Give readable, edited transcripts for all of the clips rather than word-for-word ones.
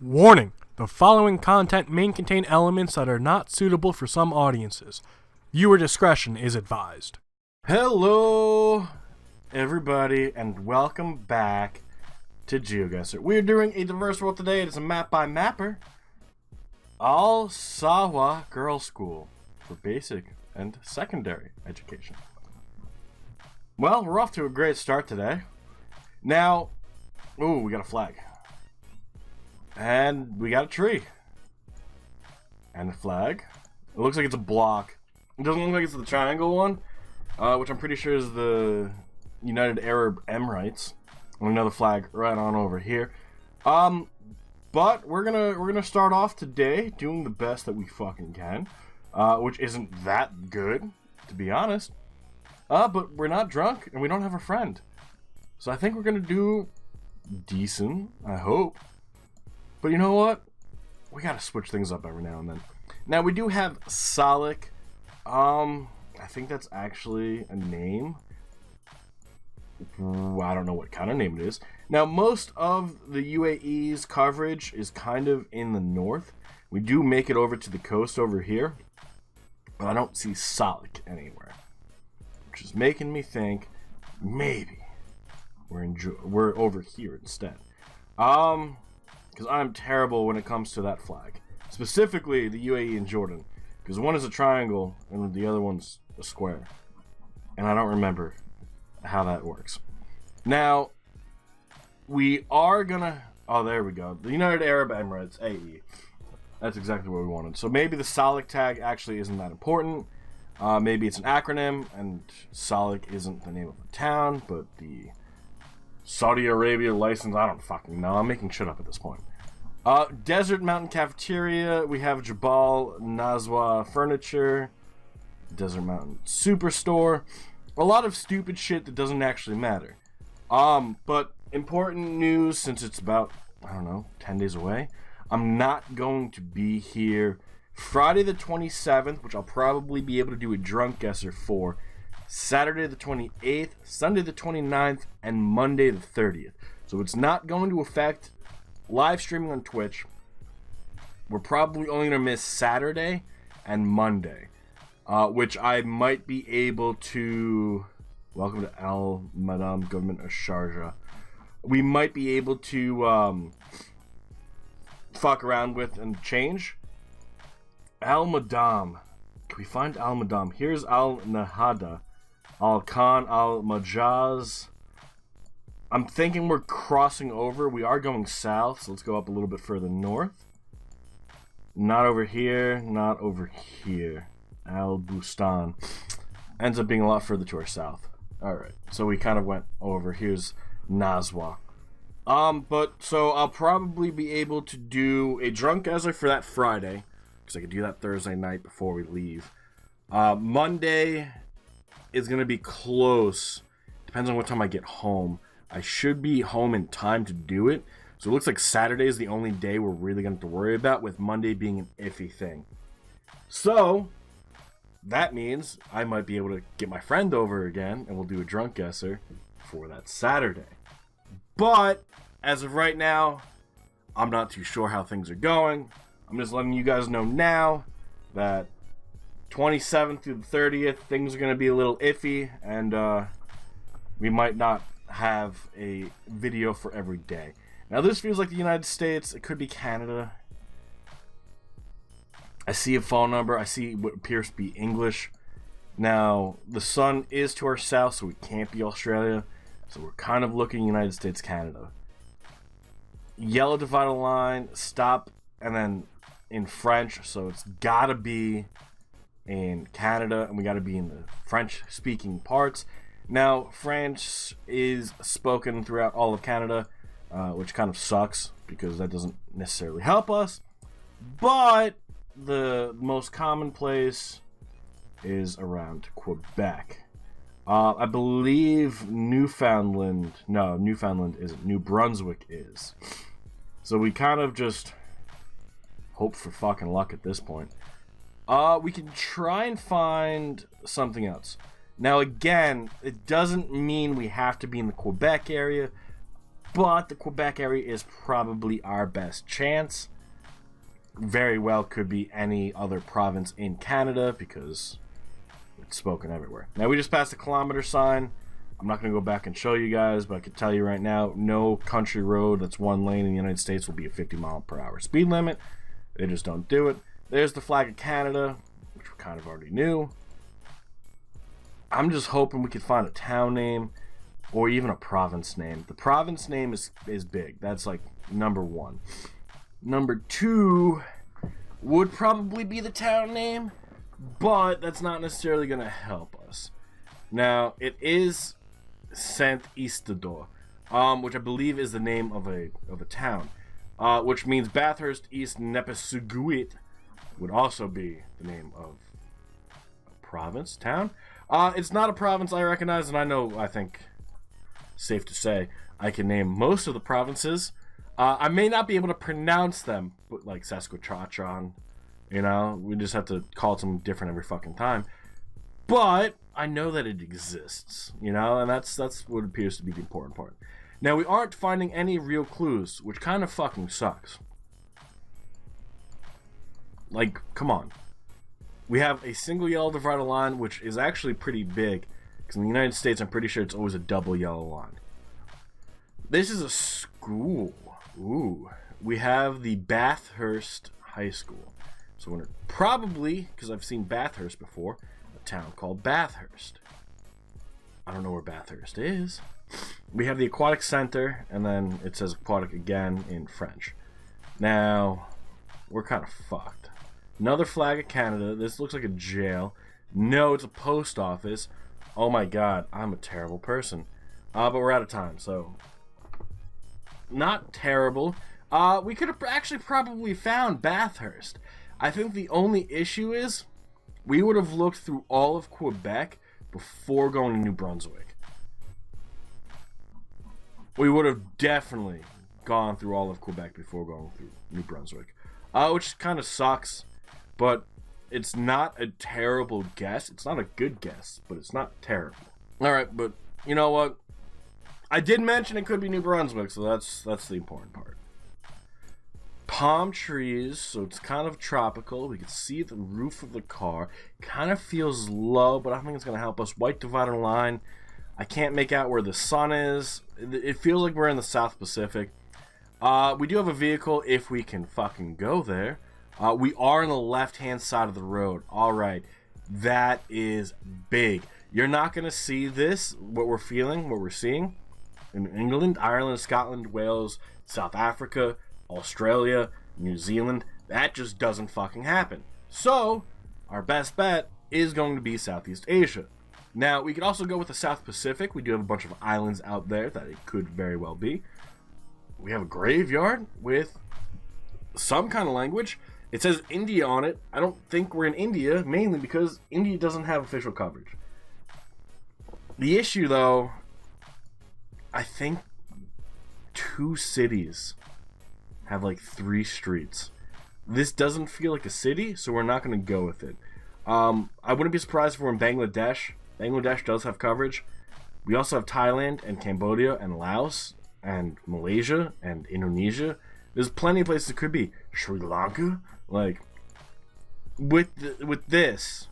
Warning! The following content may contain elements that are not suitable for some audiences. Viewer discretion is advised. Hello, everybody, and welcome back to Geoguessr. We're doing a diverse world today. It is a map by mapper. Al Sawa Girls' School for basic and secondary education. Well, we're off to a great start today. Now, ooh, we got a flag. And we got a tree. And a flag. It looks like it's a block. It doesn't look like it's the triangle one, which I'm pretty sure is the United Arab Emirates. And another flag right on over here. But we're gonna start off today doing the best that we fucking can, which isn't that good, to be honest. But we're not drunk and we don't have a friend, so I think we're gonna do decent. I hope. But you know what? We gotta switch things up every now and then. Now we do have Salik. I think that's actually a name. I don't know what kind of name it is. Now most of the UAE's coverage is kind of in the north. We do make it over to the coast over here, but I don't see Salik anywhere, which is making me think maybe we're over here instead. Because I'm terrible when it comes to that flag. Specifically, the UAE and Jordan. Because one is a triangle, and the other one's a square. And I don't remember how that works. Now, we are gonna... Oh, there we go. The United Arab Emirates, AE. That's exactly what we wanted. So maybe the Salik tag actually isn't that important. Maybe it's an acronym, and Salik isn't the name of the town, but the... Saudi Arabia license, I don't fucking know. I'm making shit up at this point. Desert Mountain Cafeteria. We have Jabal Nazwa Furniture. Desert Mountain Superstore. A lot of stupid shit that doesn't actually matter. But important news, since it's about, I don't know, 10 days away. I'm not going to be here Friday the 27th, which I'll probably be able to do a drunk guesser for. Saturday the 28th, Sunday the 29th, and Monday the 30th. So it's not going to affect live streaming on Twitch. We're probably only going to miss Saturday and Monday, which I might be able to... Welcome to Al Madam Government of Sharjah. We might be able to fuck around with and change. Al Madam. Can we find Al Madam? Here's Al Nahada. Al-Khan, Al-Majaz. I'm thinking we're crossing over. We are going south, so let's go up a little bit further north. Not over here, not over here. Al-Bustan. Ends up being a lot further to our south. Alright, so we kind of went over. Here's Nazwa. So I'll probably be able to do a drunk guesser for that Friday, because I could do that Thursday night before we leave. Monday is going to be close. Depends on what time I get home. I should be home in time to do it. So it looks like Saturday is the only day we're really going to have to worry about, with Monday being an iffy thing. So that means I might be able to get my friend over again, and we'll do a drunk guesser for that Saturday. But as of right now, I'm not too sure how things are going. I'm just letting you guys know now that 27th through the 30th, things are going to be a little iffy, and we might not have a video for every day. Now, this feels like the United States. It could be Canada. I see a phone number. I see what appears to be English. Now, the sun is to our south, so we can't be Australia. So we're kind of looking United States, Canada. Yellow divided line, stop, and then in French, so it's gotta be in Canada, and we got to be in the French-speaking parts. Now, French is spoken throughout all of Canada, which kind of sucks, because that doesn't necessarily help us. But the most common place is around Quebec. I believe Newfoundland isn't. New Brunswick is. So we kind of just hope for fucking luck at this point. We can try and find something else. Now, again, it doesn't mean we have to be in the Quebec area. but the Quebec area is probably our best chance. Very well could be any other province in Canada because it's spoken everywhere. Now, we just passed a kilometer sign. I'm not going to go back and show you guys, but I can tell you right now, no country road that's one lane in the United States will be a 50-mile-per-hour speed limit. They just don't do it. There's the flag of Canada, which we kind of already knew. I'm just hoping we could find a town name or even a province name. The province name is big. That's like number one. Number two would probably be the town name, but that's not necessarily going to help us. Now, it is Saint-Isidore, which I believe is the name of a town, which means Bathurst East Nepisiguit would also be the name of a province, town. It's not a province I recognize, and I think, safe to say, I can name most of the provinces. I may not be able to pronounce them, but like Saskatchewan, you know, we just have to call it something different every fucking time. But I know that it exists, you know, and that's what appears to be the important part. Now, we aren't finding any real clues, which kind of fucking sucks. Like, come on. We have a single yellow divided line, which is actually pretty big, because in the United States, I'm pretty sure it's always a double yellow line. This is a school. Ooh. We have the Bathurst High School. So we're probably, because I've seen Bathurst before, a town called Bathurst. I don't know where Bathurst is. We have the Aquatic Center, and then it says aquatic again in French. Now, we're kind of fucked. Another flag of Canada. This looks like a jail. No, it's a post office. Oh my god, I'm a terrible person. But we're out of time, so not terrible. We could have actually probably found Bathurst. I think the only issue is we would have looked through all of Quebec before going to New Brunswick. We would have definitely gone through all of Quebec before going through New Brunswick. Which kind of sucks, but it's not a terrible guess. It's not a good guess, but it's not terrible. Alright, but you know what? I did mention it could be New Brunswick, so that's the important part. Palm trees, so it's kind of tropical. We can see the roof of the car. Kind of feels low, but I think it's going to help us. White divider line. I can't make out where the sun is. It feels like we're in the South Pacific. We do have a vehicle if we can fucking go there. We are on the left-hand side of the road. Alright, that is big. You're not going to see this, what we're feeling, what we're seeing, in England, Ireland, Scotland, Wales, South Africa, Australia, New Zealand. That just doesn't fucking happen. So, our best bet is going to be Southeast Asia. Now, we could also go with the South Pacific. We do have a bunch of islands out there that it could very well be. We have a graveyard with some kind of language. It says India on it. I don't think we're in India, mainly because India doesn't have official coverage. The issue, though, I think 2 cities have like 3 streets. This doesn't feel like a city, so we're not going to go with it. I wouldn't be surprised if we're in Bangladesh. Bangladesh does have coverage. We also have Thailand and Cambodia and Laos and Malaysia and Indonesia. There's plenty of places it could be. Sri Lanka. Like, with this,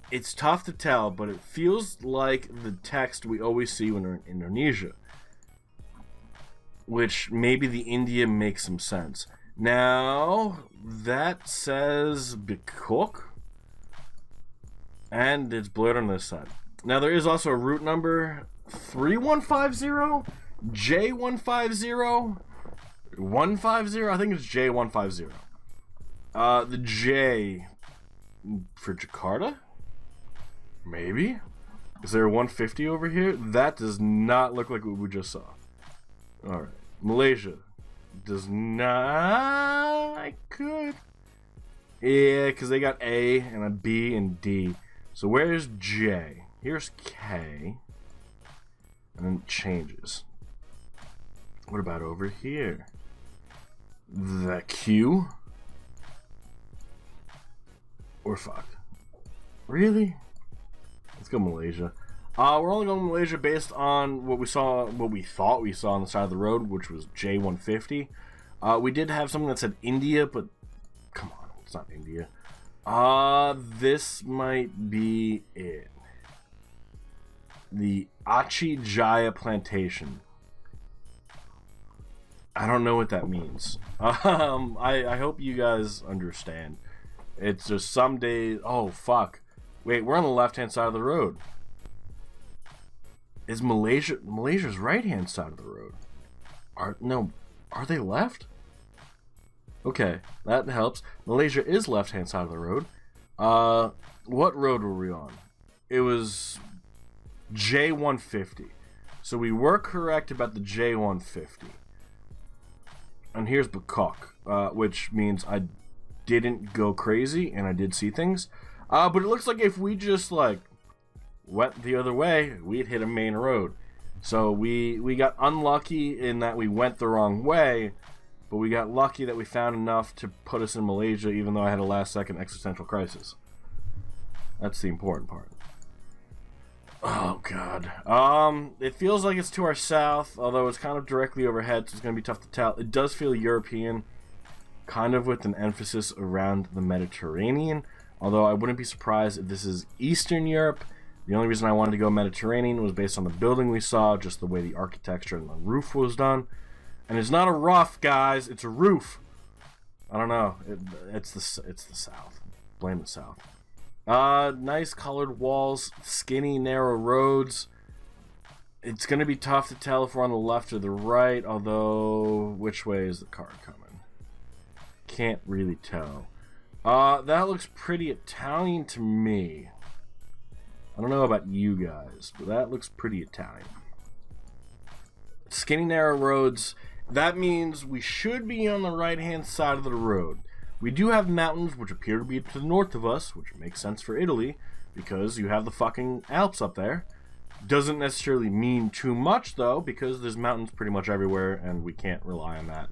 it's tough to tell, but it feels like the text we always see when we're in Indonesia. Which maybe the India makes some sense. Now, that says Bangkok. And it's blurred on this side. Now, there is also a route number 3150, J150, 150. I think it's J150. The J for Jakarta? Maybe? Is there a 150 over here? That does not look like what we just saw. Alright. Malaysia. Does not... I could. Yeah, because they got A and a B and D. So where's J? Here's K. And then it changes. What about over here? The Q? We're fucked. Really? Let's go Malaysia. We're only going to Malaysia based on what we thought we saw on the side of the road, which was J150. We did have something that said India, but come on, it's not India. This might be it. The Achi Jaya Plantation. I don't know what that means. I hope you guys understand. It's just some days. Oh fuck! Wait, we're on the left-hand side of the road. Is Malaysia's right-hand side of the road? Are they left? Okay, that helps. Malaysia is left-hand side of the road. What road were we on? It was J150. So we were correct about the J150. And here's Bangkok, which means I didn't go crazy and I did see things. But it looks like if we just like went the other way, we'd hit a main road. So we got unlucky in that we went the wrong way, but we got lucky that we found enough to put us in Malaysia, even though I had a last-second existential crisis. That's the important part. Oh god. It feels like it's to our south, although it's kind of directly overhead, so it's going to be tough to tell. It does feel European, kind of with an emphasis around the Mediterranean, although I wouldn't be surprised if this is Eastern Europe. The only reason I wanted to go Mediterranean was based on the building we saw, just the way the architecture and the roof was done. And it's not a roof, guys, it's a roof. I don't know. It's the South. Blame the South. Nice colored walls, skinny, narrow roads. It's going to be tough to tell if we're on the left or the right, although which way is the car coming? Can't really tell. That looks pretty Italian to me. I don't know about you guys, but that looks pretty Italian. Skinny, narrow roads. That means we should be on the right-hand side of the road. We do have mountains which appear to be to the north of us, which makes sense for Italy, because you have the fucking Alps up there. Doesn't necessarily mean too much, though, because there's mountains pretty much everywhere, and we can't rely on that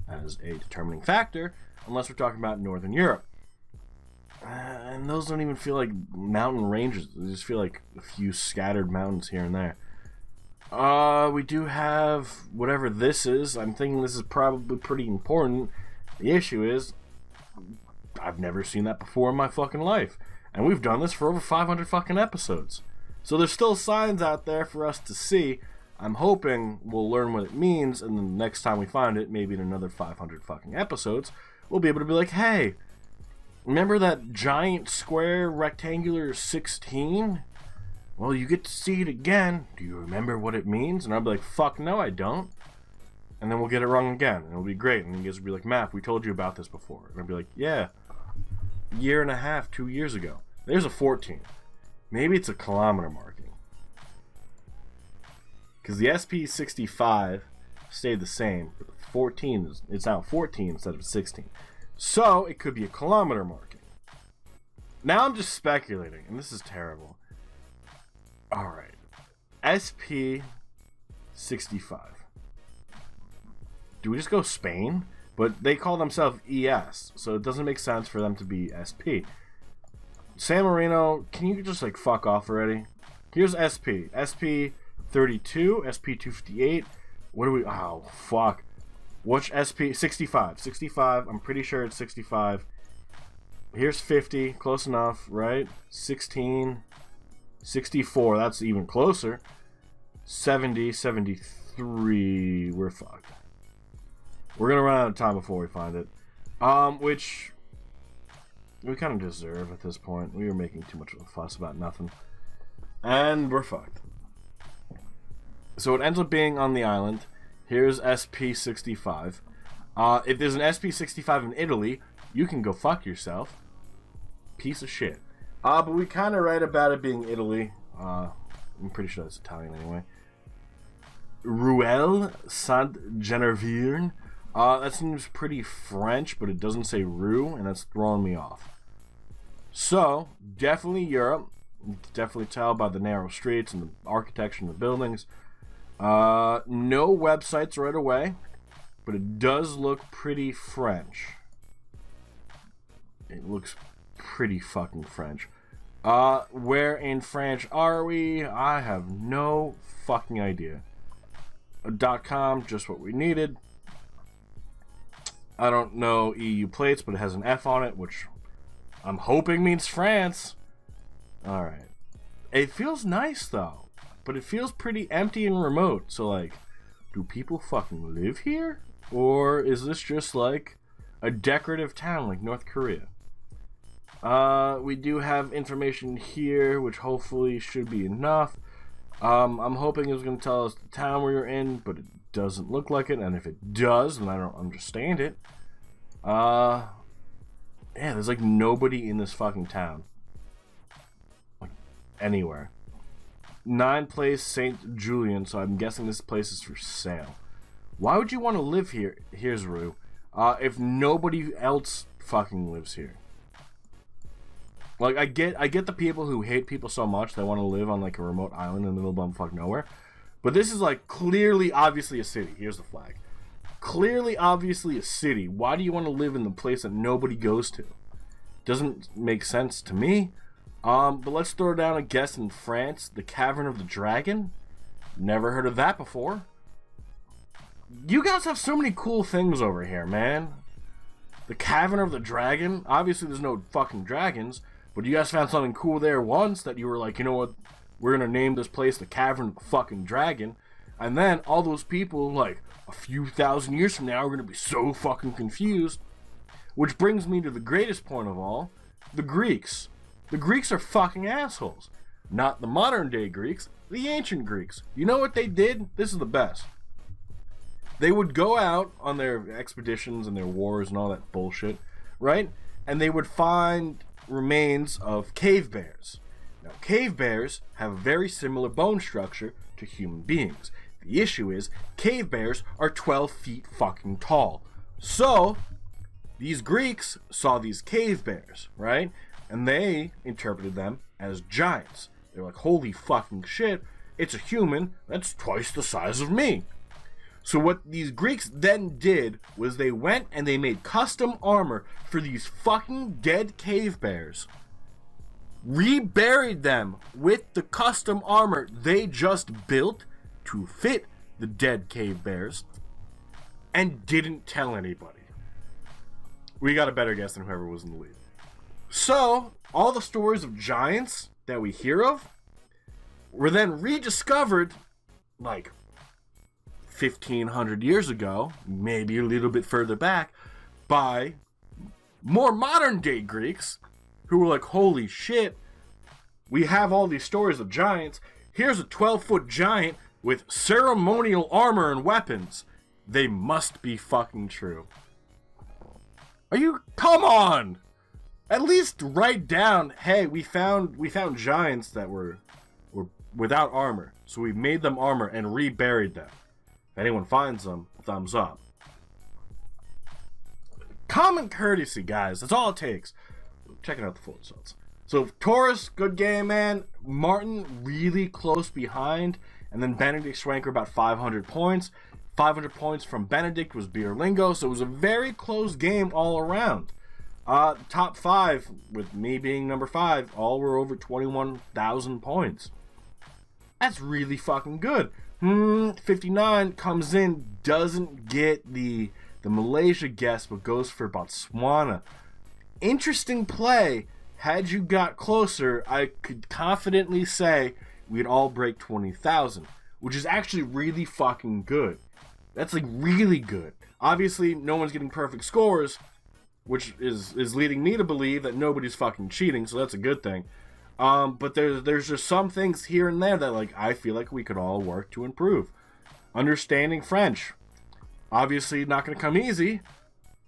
as a determining factor, unless we're talking about Northern Europe. And those don't even feel like mountain ranges. They just feel like a few scattered mountains here and there. We do have whatever this is. I'm thinking this is probably pretty important. The issue is, I've never seen that before in my fucking life. And we've done this for over 500 fucking episodes. So there's still signs out there for us to see. I'm hoping we'll learn what it means, and then the next time we find it, maybe in another 500 fucking episodes, we'll be able to be like, hey, remember that giant square rectangular 16? Well, you get to see it again. Do you remember what it means? And I'll be like, fuck no, I don't. And then we'll get it wrong again, and it'll be great. And you guys will be like, Maff, we told you about this before. And I'll be like, yeah, year and a half, 2 years ago. There's a 14. Maybe it's a kilometer marking. Because the SP65 stayed the same, but the 14, it's now 14 instead of 16. So, it could be a kilometer marking. Now I'm just speculating, and this is terrible. Alright. SP65. Do we just go Spain? But they call themselves ES, so it doesn't make sense for them to be SP. San Marino, can you just like fuck off already? Here's SP. SP32, SP258. What do we... Oh, fuck. Which SP? 65. 65. I'm pretty sure it's 65. Here's 50. Close enough, right? 16. 64. That's even closer. 70. 73. We're fucked. We're gonna run out of time before we find it. Which... we kind of deserve at this point. We were making too much of a fuss about nothing. And we're fucked. So it ends up being on the island. Here's SP65. If there's an SP65 in Italy, you can go fuck yourself. Piece of shit. But we kind of write about it being Italy. I'm pretty sure that's Italian anyway. Ruelle Saint-Geneviève. That seems pretty French, but it doesn't say Rue, and that's throwing me off. So, definitely Europe. You can definitely tell by the narrow streets and the architecture and the buildings. No websites right away, but it does look pretty French. It looks pretty fucking French. Where in France are we? I have no fucking idea. .com, just what we needed. I don't know EU plates, but it has an F on it, which I'm hoping means France. Alright. It feels nice, though. But it feels pretty empty and remote. So, like, do people fucking live here? Or is this just, like, a decorative town like North Korea? We do have information here, which hopefully should be enough. I'm hoping it's going to tell us the town we're in, but it doesn't look like it. And if it does, then I don't understand it. Yeah, there's like nobody in this fucking town. Like, anywhere. 9 place St. Julian, so I'm guessing this place is for sale. Why would you want to live here? Here's Rue. If nobody else fucking lives here. Like, I get the people who hate people so much they want to live on like a remote island in the middle of bumfuck nowhere. But this is like clearly, obviously a city. Here's the flag. Clearly, obviously a city. Why do you want to live in the place that nobody goes to? Doesn't make sense to me. But let's throw down a guess in France. The Cavern of the Dragon. Never heard of that before. You guys have so many cool things over here, man. The Cavern of the Dragon. Obviously, there's no fucking dragons. But you guys found something cool there once that you were like, you know what? We're going to name this place the Cavern of the fucking Dragon. And then all those people, like, a few thousand years from now, are going to be so fucking confused. Which brings me to the greatest point of all. The Greeks. The Greeks are fucking assholes. Not the modern day Greeks. The ancient Greeks. You know what they did? This is the best. They would go out on their expeditions and their wars and all that bullshit, right? And they would find remains of cave bears. Now, cave bears have a very similar bone structure to human beings. The issue is, cave bears are 12 feet fucking tall. So, these Greeks saw these cave bears, right? And they interpreted them as giants. They're like, holy fucking shit, it's a human that's twice the size of me. So what these Greeks then did was they went and they made custom armor for these fucking dead cave bears. Reburied them with the custom armor they just built to fit the dead cave bears. And didn't tell anybody. We got a better guess than whoever was in the lead. So, all the stories of giants that we hear of were then rediscovered like 1,500 years ago, maybe a little bit further back, by more modern day Greeks who were like, holy shit, we have all these stories of giants. Here's a 12-foot giant with ceremonial armor and weapons. They must be fucking true. Are you? Come on! At least write down, hey, we found giants that were without armor. So we made them armor and reburied them. If anyone finds them, thumbs up. Common courtesy, guys. That's all it takes. Checking out the full results. So Taurus, good game, man. Martin, really close behind. And then Benedict Schwanker about 500 points. 500 points from Benedict was Bierlingo. So it was a very close game all around. Top 5, with me being number 5, all were over 21,000 points. That's really fucking good. 59 comes in, doesn't get the Malaysia guess, but goes for Botswana. Interesting play. Had you got closer, I could confidently say we'd all break 20,000, which is actually really fucking good. That's like really good. Obviously, no one's getting perfect scores, which is leading me to believe that nobody's fucking cheating, so that's a good thing. But there's just some things here and there that like I feel like we could all work to improve. Understanding French. Obviously not going to come easy,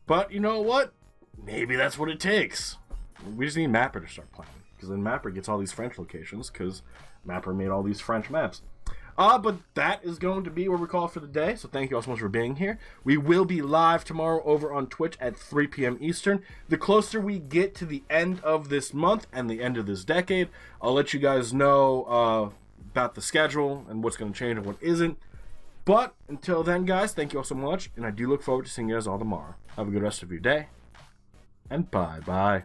but you know what? Maybe that's what it takes. We just need Mapper to start playing, because then Mapper gets all these French locations, because Mapper made all these French maps. But that is going to be where we call it for the day, so thank you all so much for being here. We will be live tomorrow over on Twitch at 3 p.m. Eastern. The closer we get to the end of this month and the end of this decade, I'll let you guys know about the schedule and what's going to change and what isn't. But until then, guys, thank you all so much, and I do look forward to seeing you guys all tomorrow. Have a good rest of your day, and bye-bye.